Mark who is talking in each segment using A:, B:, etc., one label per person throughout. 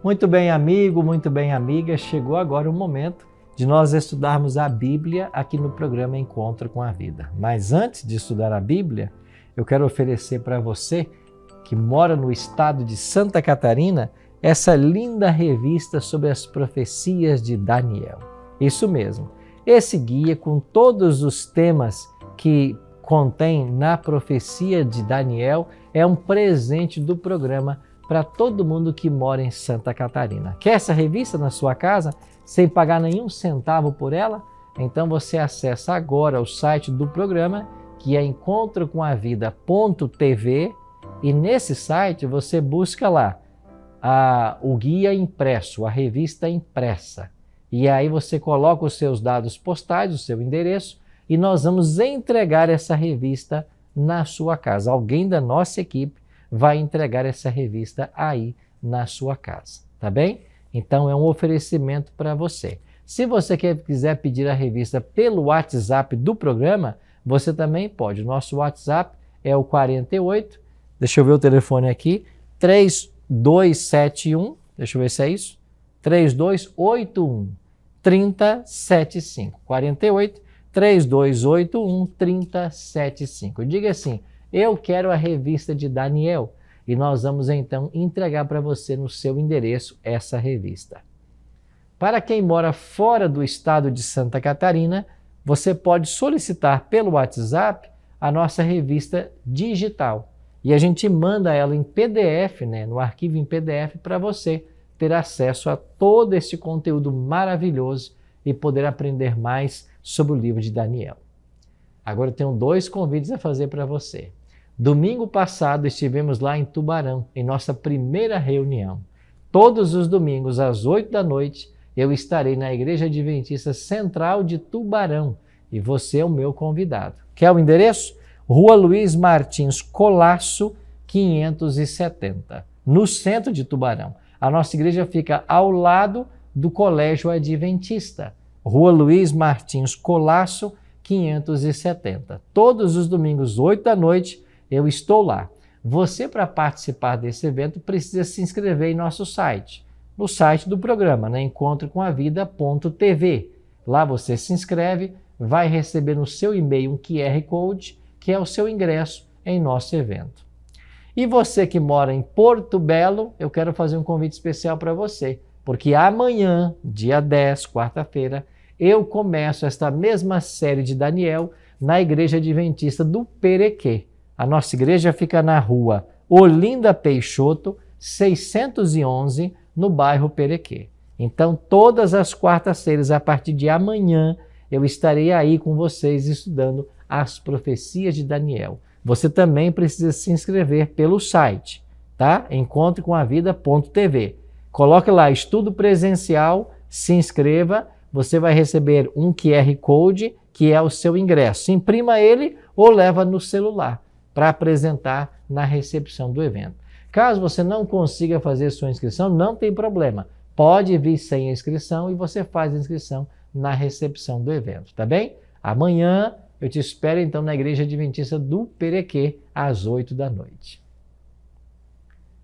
A: Muito bem, amigo, muito bem, amiga. Chegou agora o momento de nós estudarmos a Bíblia aqui no programa Encontro com a Vida. Mas antes de estudar a Bíblia, eu quero oferecer para você que mora no estado de Santa Catarina essa linda revista sobre as profecias de Daniel. Isso mesmo, esse guia com todos os temas que contém na profecia de Daniel é um presente do programa para todo mundo que mora em Santa Catarina. Quer essa revista na sua casa, sem pagar nenhum centavo por ela? Então você acessa agora o site do programa, que é encontrocomavida.tv, e nesse site você busca lá o guia impresso, a revista impressa. E aí você coloca os seus dados postais, o seu endereço, e nós vamos entregar essa revista na sua casa. Alguém da nossa equipe vai entregar essa revista aí na sua casa, tá bem? Então é um oferecimento para você. Se você quiser pedir a revista pelo WhatsApp do programa, você também pode. O nosso WhatsApp é o 48, deixa eu ver o telefone aqui, 3271, deixa eu ver se é isso, 3281 3075, 48 3281 3075. Diga assim: eu quero a revista de Daniel, e nós vamos então entregar para você no seu endereço essa revista. Para quem mora fora do estado de Santa Catarina, você pode solicitar pelo WhatsApp a nossa revista digital. E a gente manda ela em PDF, no arquivo em PDF, para você ter acesso a todo esse conteúdo maravilhoso e poder aprender mais sobre o livro de Daniel. Agora eu tenho 2 convites a fazer para você. Domingo passado estivemos lá em Tubarão, em nossa primeira reunião. Todos os domingos, às 8 da noite, eu estarei na Igreja Adventista Central de Tubarão e você é o meu convidado. Quer o endereço? Rua Luiz Martins Colasso, 570, no centro de Tubarão. A nossa igreja fica ao lado do Colégio Adventista. Rua Luiz Martins Colasso, 570. Todos os domingos, 8 da noite, eu estou lá. Você, para participar desse evento, precisa se inscrever em nosso site. No site do programa, encontrocomavida.tv. Lá você se inscreve, vai receber no seu e-mail um QR Code, que é o seu ingresso em nosso evento. E você que mora em Porto Belo, eu quero fazer um convite especial para você, porque amanhã, dia 10, quarta-feira, eu começo esta mesma série de Daniel na Igreja Adventista do Perequê. A nossa igreja fica na rua Olinda Peixoto, 611, no bairro Perequê. Então, todas as quartas-feiras, a partir de amanhã, eu estarei aí com vocês estudando as profecias de Daniel. Você também precisa se inscrever pelo site, tá? encontrocomavida.tv. Coloque lá estudo presencial, se inscreva, você vai receber um QR Code, que é o seu ingresso. Imprima ele ou leva no celular para apresentar na recepção do evento. Caso você não consiga fazer sua inscrição, não tem problema. Pode vir sem a inscrição e você faz a inscrição na recepção do evento, tá bem? Amanhã eu te espero então na Igreja Adventista do Perequê, às 8 da noite.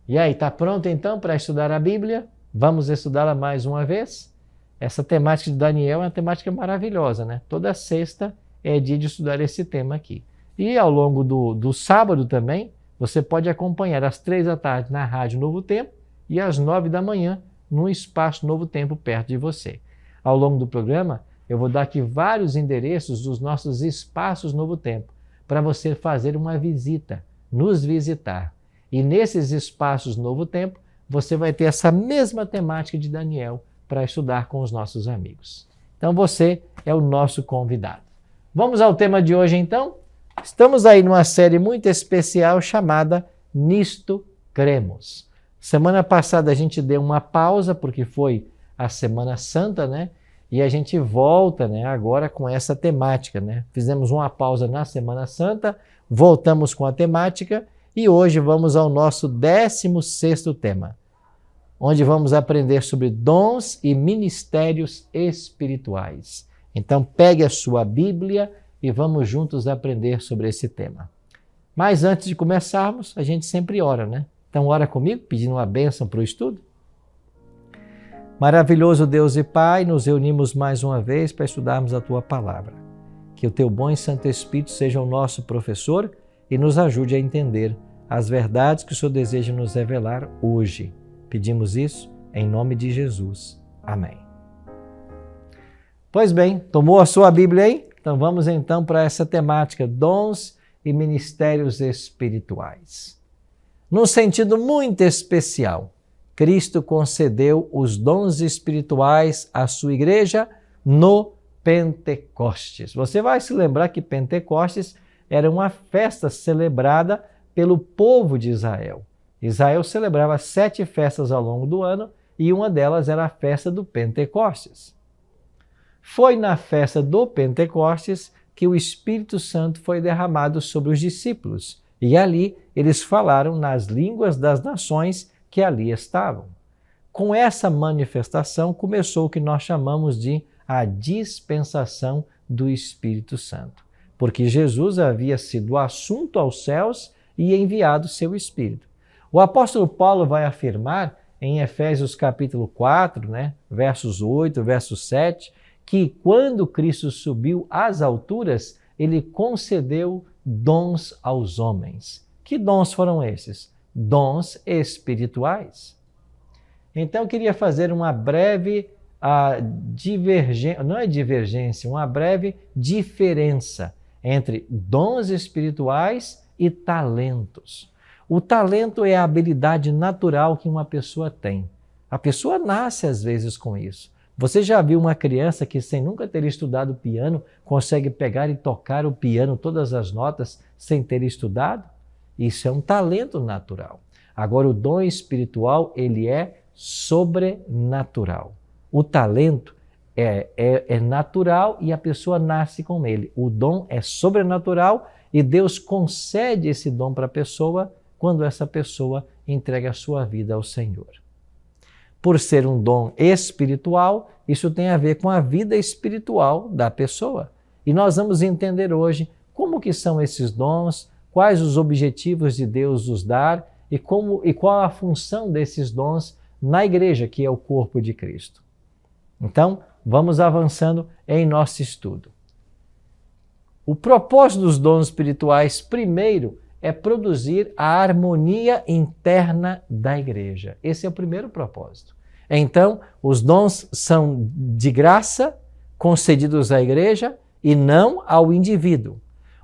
A: E aí, tá pronto então para estudar a Bíblia? Vamos estudá-la mais uma vez? Essa temática de Daniel é uma temática maravilhosa, né? Toda sexta é dia de estudar esse tema aqui. E ao longo do sábado também, você pode acompanhar às 3 da tarde na Rádio Novo Tempo e às 9 da manhã no Espaço Novo Tempo perto de você. Ao longo do programa, eu vou dar aqui vários endereços dos nossos Espaços Novo Tempo para você fazer uma visita, nos visitar. E nesses Espaços Novo Tempo, você vai ter essa mesma temática de Daniel para estudar com os nossos amigos. Então você é o nosso convidado. Vamos ao tema de hoje então? Estamos aí numa série muito especial chamada Nisto Cremos. Semana passada a gente deu uma pausa porque foi a Semana Santa, né? E a gente volta, agora com essa temática, Fizemos uma pausa na Semana Santa, voltamos com a temática e hoje vamos ao nosso 16º tema, onde vamos aprender sobre dons e ministérios espirituais. Então pegue a sua Bíblia e vamos juntos aprender sobre esse tema. Mas antes de começarmos, a gente sempre ora, Então ora comigo, pedindo uma bênção para o estudo. Maravilhoso Deus e Pai, nos reunimos mais uma vez para estudarmos a Tua Palavra. Que o Teu bom e Santo Espírito seja o nosso professor e nos ajude a entender as verdades que o Senhor deseja nos revelar hoje. Pedimos isso em nome de Jesus. Amém. Pois bem, tomou a sua Bíblia aí? Então vamos então para essa temática, dons e ministérios espirituais. Num sentido muito especial, Cristo concedeu os dons espirituais à sua igreja no Pentecostes. Você vai se lembrar que Pentecostes era uma festa celebrada pelo povo de Israel. Israel celebrava 7 festas ao longo do ano e uma delas era a festa do Pentecostes. Foi na festa do Pentecostes que o Espírito Santo foi derramado sobre os discípulos e ali eles falaram nas línguas das nações que ali estavam. Com essa manifestação começou o que nós chamamos de a dispensação do Espírito Santo, porque Jesus havia sido assunto aos céus e enviado seu Espírito. O apóstolo Paulo vai afirmar em Efésios capítulo 4, versos 8, verso 7, que quando Cristo subiu às alturas, ele concedeu dons aos homens. Que dons foram esses? Dons espirituais. Então eu queria fazer uma breve uma breve diferença entre dons espirituais e talentos. O talento é a habilidade natural que uma pessoa tem. A pessoa nasce às vezes com isso. Você já viu uma criança que sem nunca ter estudado piano consegue pegar e tocar o piano, todas as notas, sem ter estudado? Isso é um talento natural. Agora, o dom espiritual, ele é sobrenatural. O talento é natural e a pessoa nasce com ele. O dom é sobrenatural e Deus concede esse dom para a pessoa quando essa pessoa entrega a sua vida ao Senhor. Por ser um dom espiritual, isso tem a ver com a vida espiritual da pessoa. E nós vamos entender hoje como que são esses dons, quais os objetivos de Deus os dar e qual a função desses dons na igreja, que é o corpo de Cristo. Então, vamos avançando em nosso estudo. O propósito dos dons espirituais, primeiro, é produzir a harmonia interna da igreja. Esse é o primeiro propósito. Então, os dons são de graça, concedidos à igreja e não ao indivíduo.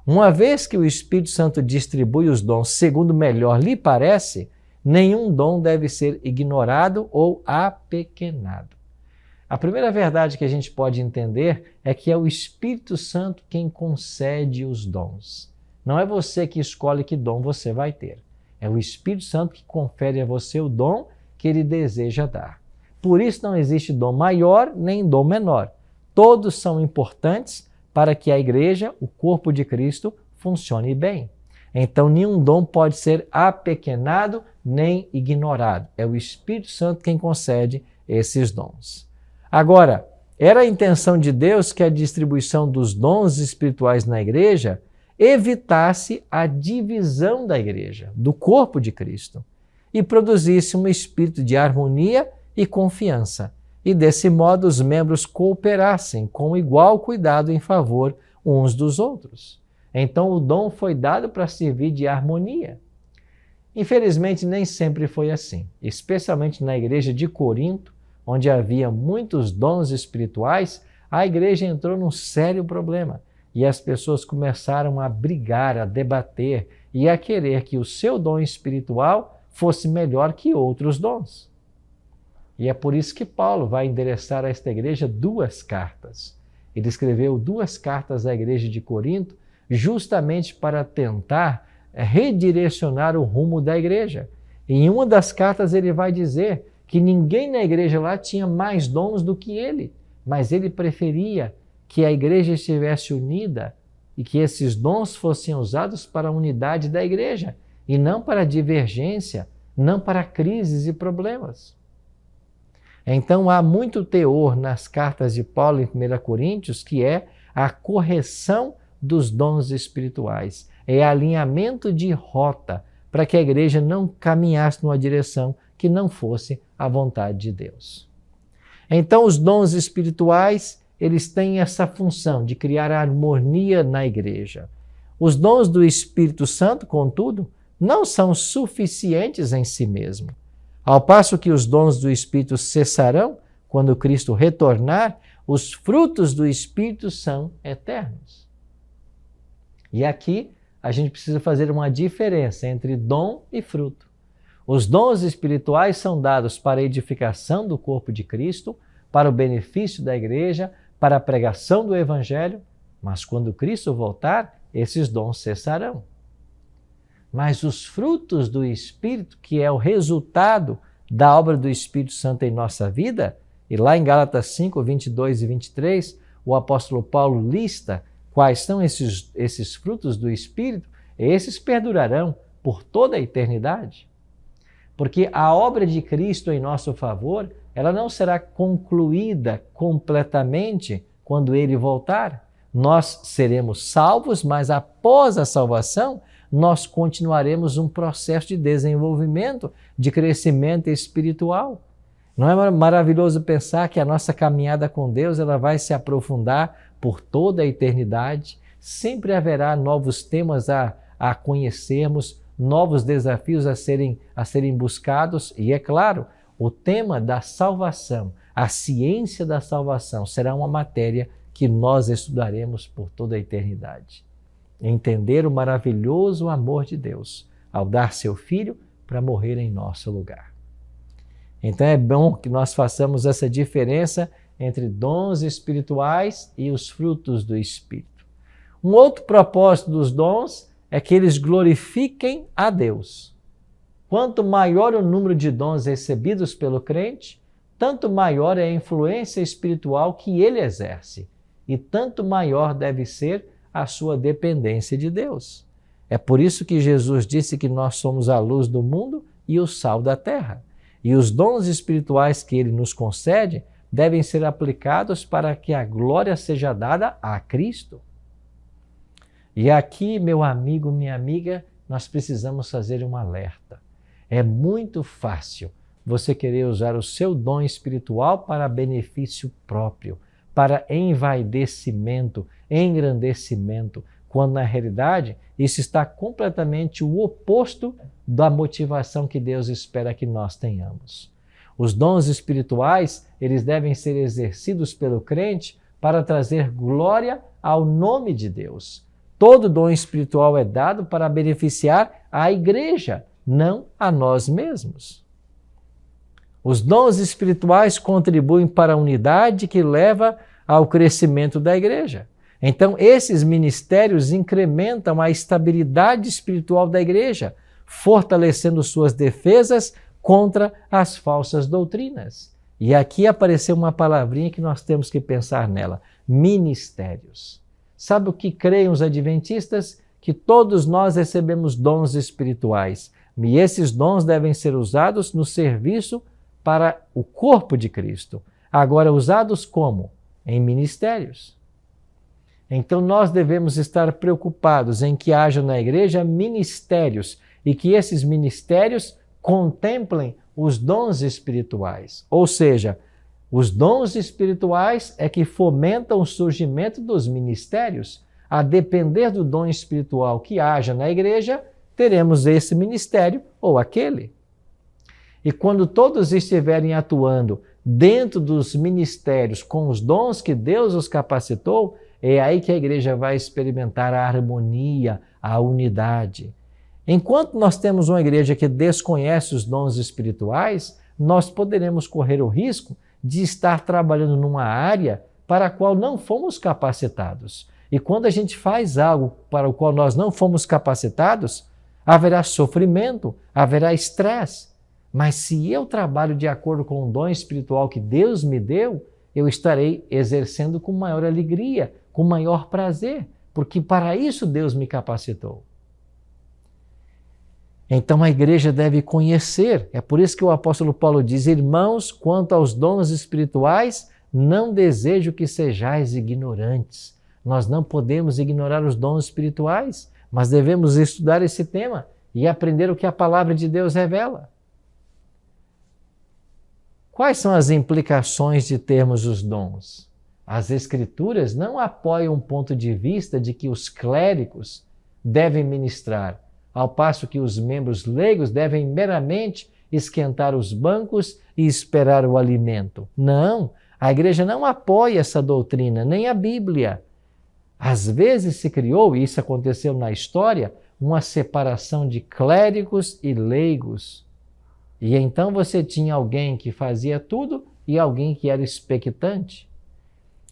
A: Uma vez que o Espírito Santo distribui os dons segundo melhor lhe parece, nenhum dom deve ser ignorado ou apequenado. A primeira verdade que a gente pode entender é que é o Espírito Santo quem concede os dons. Não é você que escolhe que dom você vai ter. É o Espírito Santo que confere a você o dom que ele deseja dar. Por isso não existe dom maior nem dom menor. Todos são importantes para que a igreja, o corpo de Cristo, funcione bem. Então nenhum dom pode ser apequenado nem ignorado. É o Espírito Santo quem concede esses dons. Agora, era a intenção de Deus que a distribuição dos dons espirituais na igreja evitasse a divisão da igreja, do corpo de Cristo, e produzisse um espírito de harmonia e confiança, e desse modo os membros cooperassem com igual cuidado em favor uns dos outros. Então o dom foi dado para servir de harmonia. Infelizmente nem sempre foi assim, especialmente na igreja de Corinto, onde havia muitos dons espirituais, a igreja entrou num sério problema. E as pessoas começaram a brigar, a debater e a querer que o seu dom espiritual fosse melhor que outros dons. E é por isso que Paulo vai endereçar a esta igreja 2 cartas. Ele escreveu 2 cartas à igreja de Corinto justamente para tentar redirecionar o rumo da igreja. E em uma das cartas ele vai dizer que ninguém na igreja lá tinha mais dons do que ele, mas ele preferia que a igreja estivesse unida e que esses dons fossem usados para a unidade da igreja e não para divergência, não para crises e problemas. Então há muito teor nas cartas de Paulo em 1 Coríntios que é a correção dos dons espirituais, é alinhamento de rota para que a igreja não caminhasse numa direção que não fosse a vontade de Deus. Então, os dons espirituais, eles têm essa função de criar harmonia na igreja. Os dons do Espírito Santo, contudo, não são suficientes em si mesmo. Ao passo que os dons do Espírito cessarão quando Cristo retornar, os frutos do Espírito são eternos. E aqui a gente precisa fazer uma diferença entre dom e fruto. Os dons espirituais são dados para a edificação do corpo de Cristo, para o benefício da igreja, para a pregação do Evangelho, mas quando Cristo voltar, esses dons cessarão. Mas os frutos do Espírito, que é o resultado da obra do Espírito Santo em nossa vida, e lá em Gálatas 5, 22 e 23, o apóstolo Paulo lista quais são esses frutos do Espírito, esses perdurarão por toda a eternidade. Porque a obra de Cristo em nosso favor, ela não será concluída completamente quando Ele voltar. Nós seremos salvos, mas após a salvação, nós continuaremos um processo de desenvolvimento, de crescimento espiritual. Não é maravilhoso pensar que a nossa caminhada com Deus ela vai se aprofundar por toda a eternidade? Sempre haverá novos temas a conhecermos, novos desafios a serem buscados e, é claro, o tema da salvação, a ciência da salvação será uma matéria que nós estudaremos por toda a eternidade. Entender o maravilhoso amor de Deus ao dar seu Filho para morrer em nosso lugar. Então é bom que nós façamos essa diferença entre dons espirituais e os frutos do Espírito. Um outro propósito dos dons é que eles glorifiquem a Deus. Quanto maior o número de dons recebidos pelo crente, tanto maior é a influência espiritual que ele exerce e tanto maior deve ser a sua dependência de Deus. É por isso que Jesus disse que nós somos a luz do mundo e o sal da terra. E os dons espirituais que ele nos concede devem ser aplicados para que a glória seja dada a Cristo. E aqui, meu amigo, minha amiga, nós precisamos fazer um alerta. É muito fácil você querer usar o seu dom espiritual para benefício próprio, para envaidecimento, engrandecimento, quando na realidade isso está completamente o oposto da motivação que Deus espera que nós tenhamos. Os dons espirituais, eles devem ser exercidos pelo crente para trazer glória ao nome de Deus. Todo dom espiritual é dado para beneficiar a igreja, não a nós mesmos. Os dons espirituais contribuem para a unidade que leva ao crescimento da igreja. Então, esses ministérios incrementam a estabilidade espiritual da igreja, fortalecendo suas defesas contra as falsas doutrinas. E aqui apareceu uma palavrinha que nós temos que pensar nela: ministérios. Sabe o que creem os adventistas? Que todos nós recebemos dons espirituais. E esses dons devem ser usados no serviço para o corpo de Cristo. Agora, usados como? Em ministérios. Então, nós devemos estar preocupados em que haja na igreja ministérios e que esses ministérios contemplem os dons espirituais. Ou seja, os dons espirituais é que fomentam o surgimento dos ministérios. A depender do dom espiritual que haja na igreja, teremos esse ministério ou aquele. E quando todos estiverem atuando dentro dos ministérios com os dons que Deus os capacitou, é aí que a igreja vai experimentar a harmonia, a unidade. Enquanto nós temos uma igreja que desconhece os dons espirituais, nós poderemos correr o risco de estar trabalhando numa área para a qual não fomos capacitados. E quando a gente faz algo para o qual nós não fomos capacitados, haverá sofrimento, haverá estresse. Mas se eu trabalho de acordo com o dom espiritual que Deus me deu, eu estarei exercendo com maior alegria, com maior prazer, porque para isso Deus me capacitou. Então a igreja deve conhecer, é por isso que o apóstolo Paulo diz: irmãos, quanto aos dons espirituais, não desejo que sejais ignorantes. Nós não podemos ignorar os dons espirituais, mas devemos estudar esse tema e aprender o que a palavra de Deus revela. Quais são as implicações de termos os dons? As Escrituras não apoiam o ponto de vista de que os clérigos devem ministrar, ao passo que os membros leigos devem meramente esquentar os bancos e esperar o alimento. Não, a igreja não apoia essa doutrina, nem a Bíblia. Às vezes se criou, e isso aconteceu na história, uma separação de clérigos e leigos. E então você tinha alguém que fazia tudo e alguém que era expectante.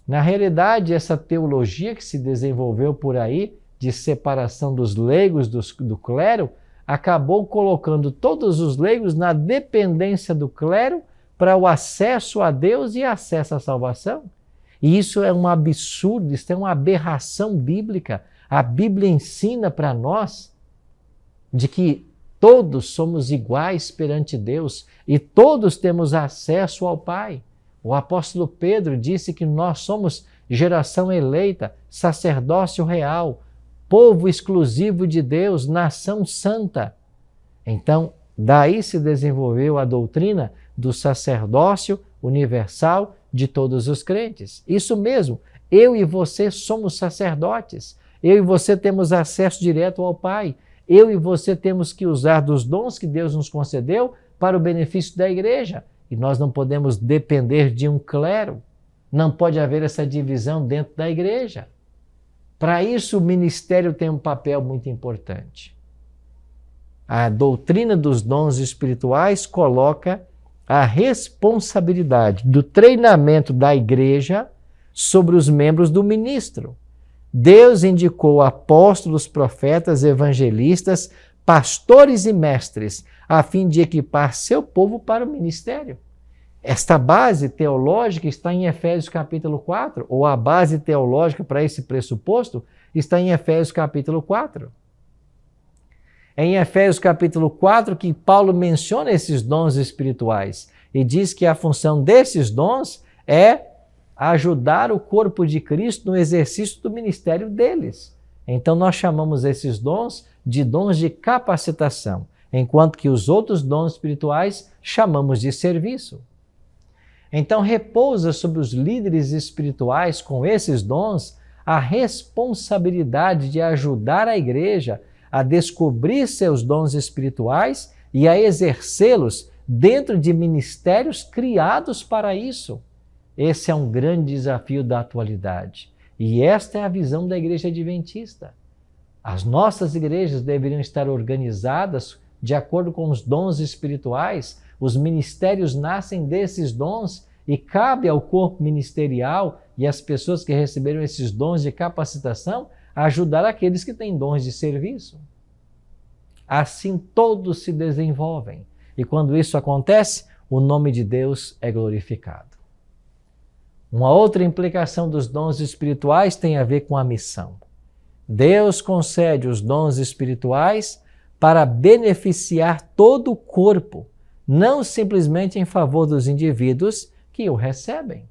A: Na realidade, essa teologia que se desenvolveu por aí, de separação dos leigos do clero, acabou colocando todos os leigos na dependência do clero para o acesso a Deus e acesso à salvação. E isso é um absurdo, isso é uma aberração bíblica. A Bíblia ensina para nós de que todos somos iguais perante Deus e todos temos acesso ao Pai. O apóstolo Pedro disse que nós somos geração eleita, sacerdócio real, povo exclusivo de Deus, nação santa. Então, daí se desenvolveu a doutrina do sacerdócio universal de todos os crentes. Isso mesmo, eu e você somos sacerdotes. Eu e você temos acesso direto ao Pai. Eu e você temos que usar dos dons que Deus nos concedeu para o benefício da igreja. E nós não podemos depender de um clero. Não pode haver essa divisão dentro da igreja. Para isso, o ministério tem um papel muito importante. A doutrina dos dons espirituais coloca a responsabilidade do treinamento da igreja sobre os membros do ministro. Deus indicou apóstolos, profetas, evangelistas, pastores e mestres, a fim de equipar seu povo para o ministério. Esta base teológica está em Efésios capítulo 4, ou a base teológica para esse pressuposto está em Efésios capítulo 4. É em Efésios capítulo 4 que Paulo menciona esses dons espirituais e diz que a função desses dons é ajudar o corpo de Cristo no exercício do ministério deles. Então nós chamamos esses dons de dons de capacitação, enquanto que os outros dons espirituais chamamos de serviço. Então repousa sobre os líderes espirituais com esses dons a responsabilidade de ajudar a igreja a descobrir seus dons espirituais e a exercê-los dentro de ministérios criados para isso. Esse é um grande desafio da atualidade. E esta é a visão da Igreja Adventista. As nossas igrejas deveriam estar organizadas de acordo com os dons espirituais. Os ministérios nascem desses dons e cabe ao corpo ministerial e às pessoas que receberam esses dons de capacitação ajudar aqueles que têm dons de serviço. Assim todos se desenvolvem. E quando isso acontece, o nome de Deus é glorificado. Uma outra implicação dos dons espirituais tem a ver com a missão. Deus concede os dons espirituais para beneficiar todo o corpo, não simplesmente em favor dos indivíduos que o recebem.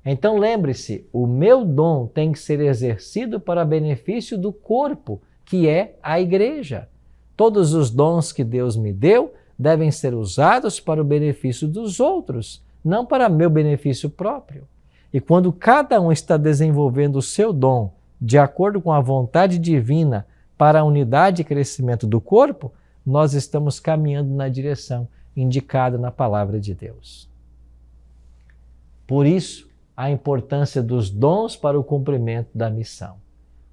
A: Então lembre-se, o meu dom tem que ser exercido para benefício do corpo, que é a igreja. Todos os dons que Deus me deu devem ser usados para o benefício dos outros, não para meu benefício próprio. E quando cada um está desenvolvendo o seu dom de acordo com a vontade divina para a unidade e crescimento do corpo, nós estamos caminhando na direção indicada na palavra de Deus. Por isso, a importância dos dons para o cumprimento da missão.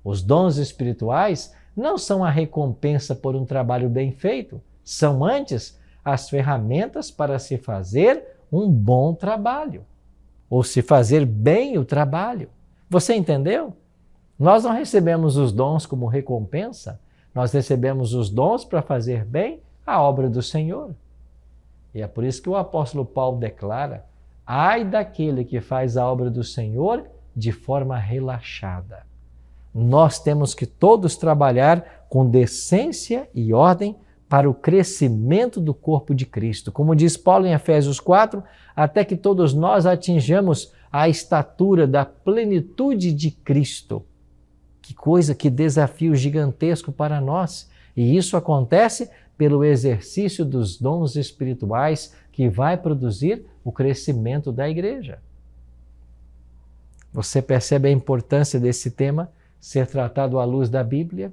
A: Os dons espirituais não são a recompensa por um trabalho bem feito, são antes as ferramentas para se fazer um bom trabalho, ou se fazer bem o trabalho. Você entendeu? Nós não recebemos os dons como recompensa, nós recebemos os dons para fazer bem a obra do Senhor. E é por isso que o apóstolo Paulo declara: ai daquele que faz a obra do Senhor de forma relaxada. Nós temos que todos trabalhar com decência e ordem para o crescimento do corpo de Cristo. Como diz Paulo em Efésios 4, até que todos nós atinjamos a estatura da plenitude de Cristo. Que coisa, que desafio gigantesco para nós. E isso acontece pelo exercício dos dons espirituais que vai produzir o crescimento da igreja. Você percebe a importância desse tema ser tratado à luz da Bíblia?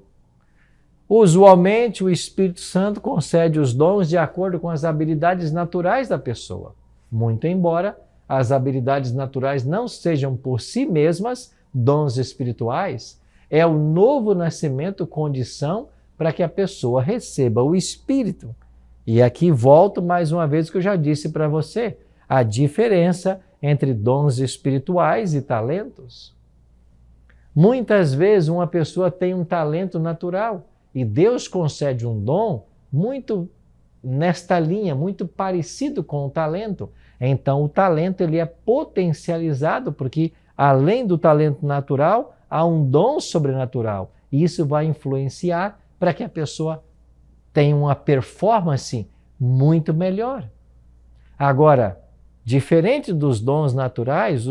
A: Usualmente, o Espírito Santo concede os dons de acordo com as habilidades naturais da pessoa, muito embora as habilidades naturais não sejam por si mesmas dons espirituais. É o novo nascimento condição para que a pessoa receba o Espírito. E aqui volto mais uma vez que eu já disse para você, a diferença entre dons espirituais e talentos. Muitas vezes uma pessoa tem um talento natural e Deus concede um dom muito nesta linha, muito parecido com o talento. Então o talento ele é potencializado porque além do talento natural, há um dom sobrenatural. E isso vai influenciar para que a pessoa tenha uma performance muito melhor. Agora, diferente dos dons naturais,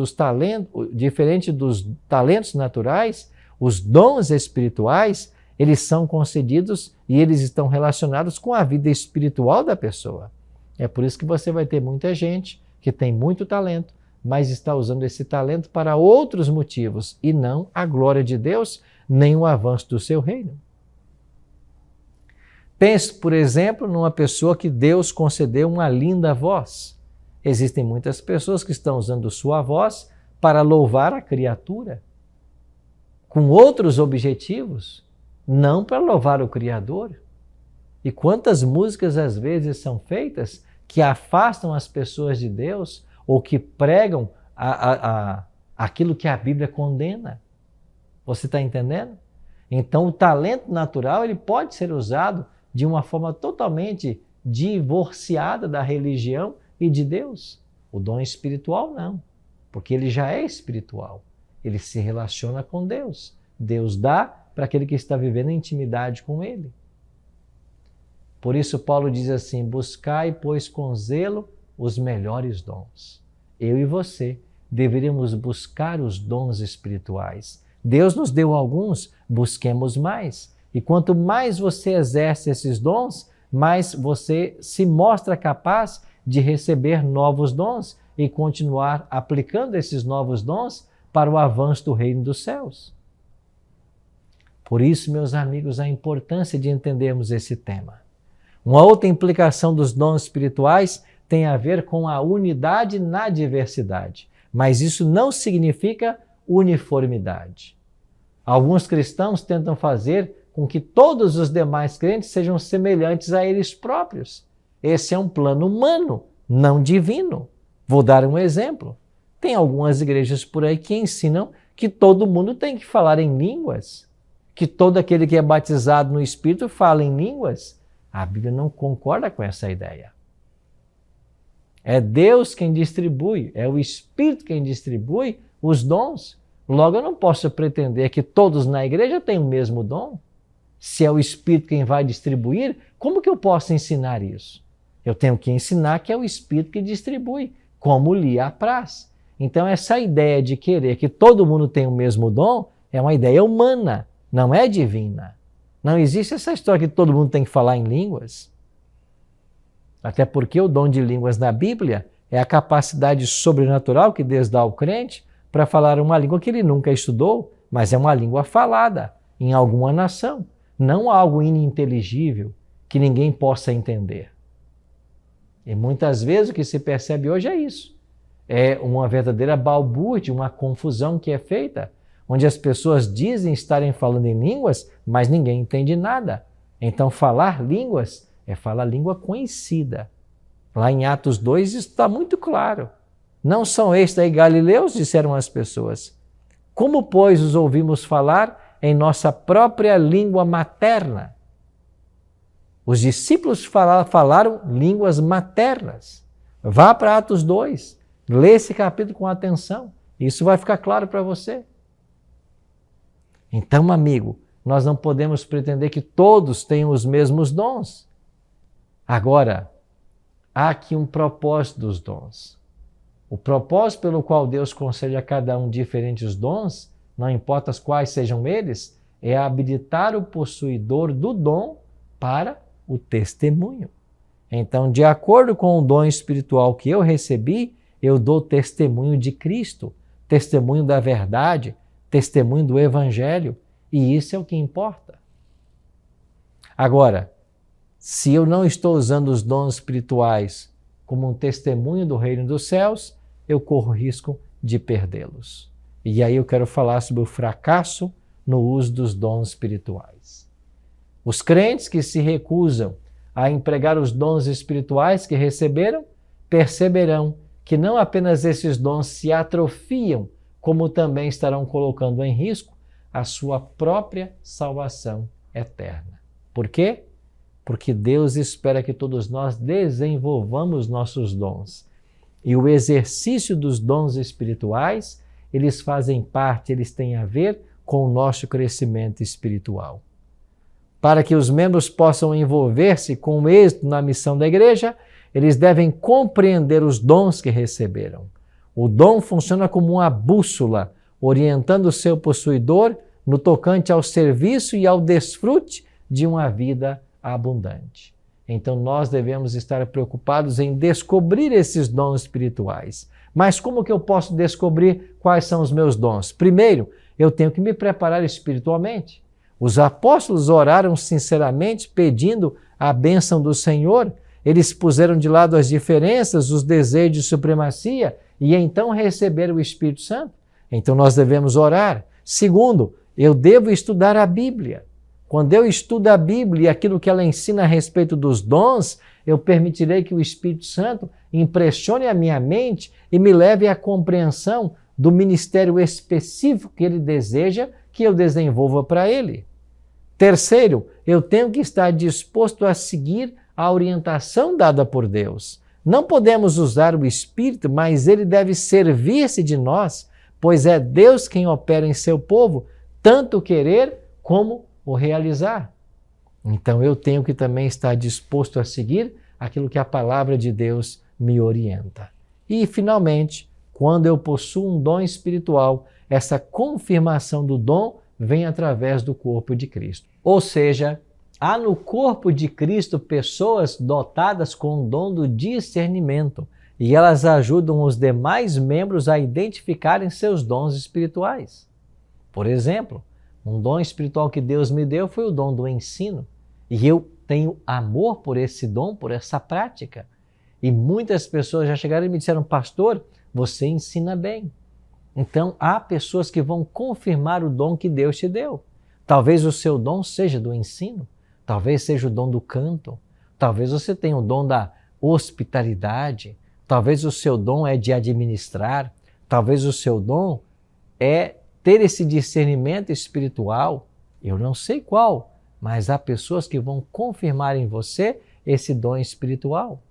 A: diferente dos talentos naturais, os dons espirituais, eles são concedidos e eles estão relacionados com a vida espiritual da pessoa. É por isso que você vai ter muita gente que tem muito talento, mas está usando esse talento para outros motivos e não a glória de Deus, nem o avanço do seu reino. Pense, por exemplo, numa pessoa que Deus concedeu uma linda voz. Existem muitas pessoas que estão usando sua voz para louvar a criatura, com outros objetivos, não para louvar o Criador. E quantas músicas às vezes são feitas que afastam as pessoas de Deus ou que pregam aquilo que a Bíblia condena. Você está entendendo? Então o talento natural ele pode ser usado de uma forma totalmente divorciada da religião e de Deus. O dom espiritual não, porque ele já é espiritual. Ele se relaciona com Deus. Deus dá para aquele que está vivendo em intimidade com Ele. Por isso Paulo diz assim, buscai, pois, com zelo os melhores dons. Eu e você deveríamos buscar os dons espirituais. Deus nos deu alguns, busquemos mais. E quanto mais você exerce esses dons, mais você se mostra capaz de receber novos dons e continuar aplicando esses novos dons para o avanço do reino dos céus. Por isso, meus amigos, a importância de entendermos esse tema. Uma outra implicação dos dons espirituais tem a ver com a unidade na diversidade, mas isso não significa uniformidade. Alguns cristãos tentam fazer com que todos os demais crentes sejam semelhantes a eles próprios. Esse é um plano humano, não divino. Vou dar um exemplo. Tem algumas igrejas por aí que ensinam que todo mundo tem que falar em línguas, que todo aquele que é batizado no Espírito fala em línguas. A Bíblia não concorda com essa ideia. É Deus quem distribui, é o Espírito quem distribui os dons. Logo, eu não posso pretender que todos na igreja tenham o mesmo dom. Se é o Espírito quem vai distribuir, como que eu posso ensinar isso? Eu tenho que ensinar que é o Espírito que distribui, como lhe apraz. Então, essa ideia de querer que todo mundo tenha o mesmo dom é uma ideia humana, não é divina. Não existe essa história que todo mundo tem que falar em línguas. Até porque o dom de línguas na Bíblia é a capacidade sobrenatural que Deus dá ao crente para falar uma língua que ele nunca estudou, mas é uma língua falada em alguma nação, não algo ininteligível que ninguém possa entender. E muitas vezes o que se percebe hoje é isso. É uma verdadeira balbúrdia, uma confusão que é feita, onde as pessoas dizem estarem falando em línguas, mas ninguém entende nada. Então falar línguas é falar língua conhecida. Lá em Atos 2 isso está muito claro. Não são estes aí galileus, disseram as pessoas. Como, pois, os ouvimos falar em nossa própria língua materna? Os discípulos falaram línguas maternas. Vá para Atos 2, lê esse capítulo com atenção. Isso vai ficar claro para você. Então, amigo, nós não podemos pretender que todos tenham os mesmos dons. Agora, há aqui um propósito dos dons. O propósito pelo qual Deus concede a cada um diferentes dons, não importa quais sejam eles, é habilitar o possuidor do dom para o testemunho. Então, de acordo com o dom espiritual que eu recebi, eu dou testemunho de Cristo, testemunho da verdade, testemunho do Evangelho, e isso é o que importa. Agora, se eu não estou usando os dons espirituais como um testemunho do reino dos céus, eu corro risco de perdê-los. E aí eu quero falar sobre o fracasso no uso dos dons espirituais. Os crentes que se recusam a empregar os dons espirituais que receberam, perceberão que não apenas esses dons se atrofiam, como também estarão colocando em risco a sua própria salvação eterna. Por quê? Porque Deus espera que todos nós desenvolvamos nossos dons. E o exercício dos dons espirituais, eles fazem parte, eles têm a ver com o nosso crescimento espiritual. Para que os membros possam envolver-se com êxito na missão da igreja, eles devem compreender os dons que receberam. O dom funciona como uma bússola, orientando o seu possuidor no tocante ao serviço e ao desfrute de uma vida abundante. Então nós devemos estar preocupados em descobrir esses dons espirituais. Mas como que eu posso descobrir quais são os meus dons? Primeiro, eu tenho que me preparar espiritualmente. Os apóstolos oraram sinceramente pedindo a bênção do Senhor. Eles puseram de lado as diferenças, os desejos de supremacia e então receberam o Espírito Santo. Então nós devemos orar. Segundo, eu devo estudar a Bíblia. Quando eu estudo a Bíblia e aquilo que ela ensina a respeito dos dons, eu permitirei que o Espírito Santo impressione a minha mente e me leve à compreensão do ministério específico que Ele deseja que eu desenvolva para Ele. Terceiro, eu tenho que estar disposto a seguir a orientação dada por Deus. Não podemos usar o Espírito, mas Ele deve servir-se de nós, pois é Deus quem opera em seu povo, tanto o querer como o realizar. Então eu tenho que também estar disposto a seguir aquilo que a palavra de Deus me orienta. E, finalmente, quando eu possuo um dom espiritual, essa confirmação do dom vem através do corpo de Cristo. Ou seja, há no corpo de Cristo pessoas dotadas com o dom do discernimento e elas ajudam os demais membros a identificarem seus dons espirituais. Por exemplo, um dom espiritual que Deus me deu foi o dom do ensino. E eu tenho amor por esse dom, por essa prática. E muitas pessoas já chegaram e me disseram, pastor, você ensina bem. Então, há pessoas que vão confirmar o dom que Deus te deu. Talvez o seu dom seja do ensino, talvez seja o dom do canto, talvez você tenha o dom da hospitalidade, talvez o seu dom é de administrar, talvez o seu dom é ter esse discernimento espiritual. Eu não sei qual, mas há pessoas que vão confirmar em você esse dom espiritual.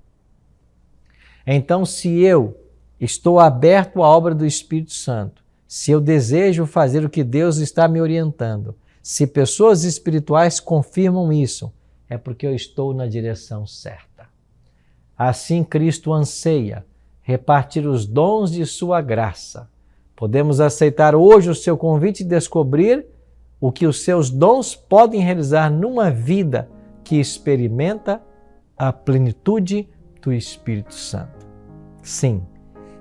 A: Então, se eu estou aberto à obra do Espírito Santo, se eu desejo fazer o que Deus está me orientando, se pessoas espirituais confirmam isso, é porque eu estou na direção certa. Assim, Cristo anseia repartir os dons de sua graça. Podemos aceitar hoje o seu convite e descobrir o que os seus dons podem realizar numa vida que experimenta a plenitude do Espírito Santo. Sim,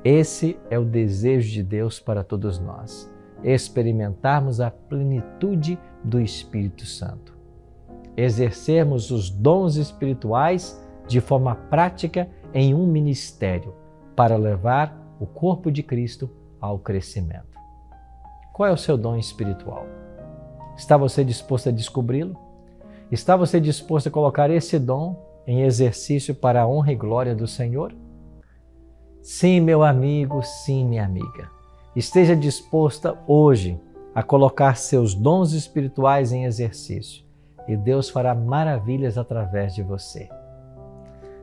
A: esse é o desejo de Deus para todos nós, experimentarmos a plenitude do Espírito Santo. Exercermos os dons espirituais de forma prática em um ministério para levar o corpo de Cristo ao crescimento. Qual é o seu dom espiritual? Está você disposto a descobri-lo? Está você disposto a colocar esse dom em exercício para a honra e glória do Senhor? Sim, meu amigo, sim, minha amiga. Esteja disposta hoje a colocar seus dons espirituais em exercício e Deus fará maravilhas através de você.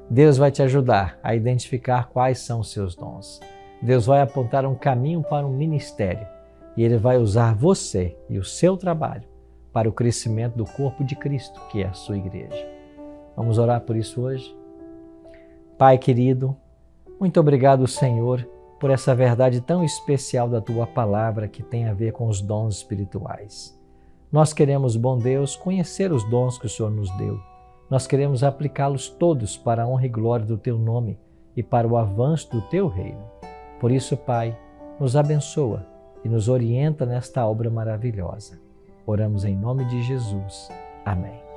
A: Deus vai te ajudar a identificar quais são os seus dons. Deus vai apontar um caminho para um ministério e Ele vai usar você e o seu trabalho para o crescimento do corpo de Cristo, que é a sua igreja. Vamos orar por isso hoje? Pai querido, muito obrigado, Senhor, por essa verdade tão especial da Tua palavra que tem a ver com os dons espirituais. Nós queremos, bom Deus, conhecer os dons que o Senhor nos deu. nós queremos aplicá-los todos para a honra e glória do Teu nome e para o avanço do Teu reino. Por isso, Pai, nos abençoa e nos orienta nesta obra maravilhosa. Oramos em nome de Jesus. Amém.